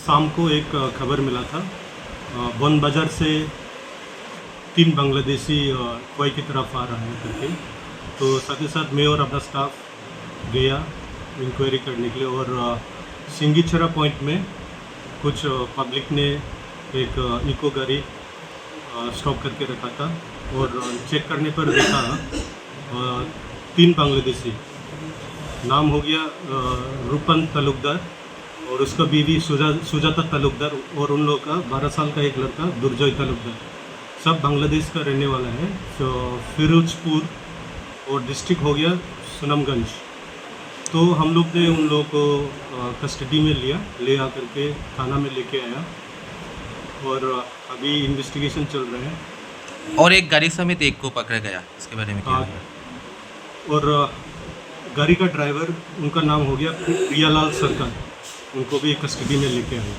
शाम को एक खबर मिला था वन बाज़ार से 3 बांग्लादेशी कुवैत की तरफ आ रहा है करके। तो साथ ही साथ मैं और अपना स्टाफ गया इंक्वायरी करने के लिए, और सिंगीछरा पॉइंट में कुछ पब्लिक ने एक इको गाड़ी स्टॉप करके रखा था, और चेक करने पर देखा 3 बांग्लादेशी, नाम हो गया रूपन तालुकदार और उसका बीवी सुजाता तालुकदार, और उन लोगों का 12 साल का एक लड़का दुर्जय तालुकदार, सब बांग्लादेश का रहने वाला है। तो फिरोजपुर और डिस्ट्रिक्ट हो गया सुनामगंज। तो हम लोग ने उन लोगों को कस्टडी में ले आकर के थाना में लेके आया, और अभी इन्वेस्टिगेशन चल रहा है। और एक गाड़ी समेत एक को पकड़ा गया, इसके बारे में क्या है? और गाड़ी का ड्राइवर, उनका नाम हो गया प्रियालाल सरकार, उनको भी कस्टडी में लेके आए।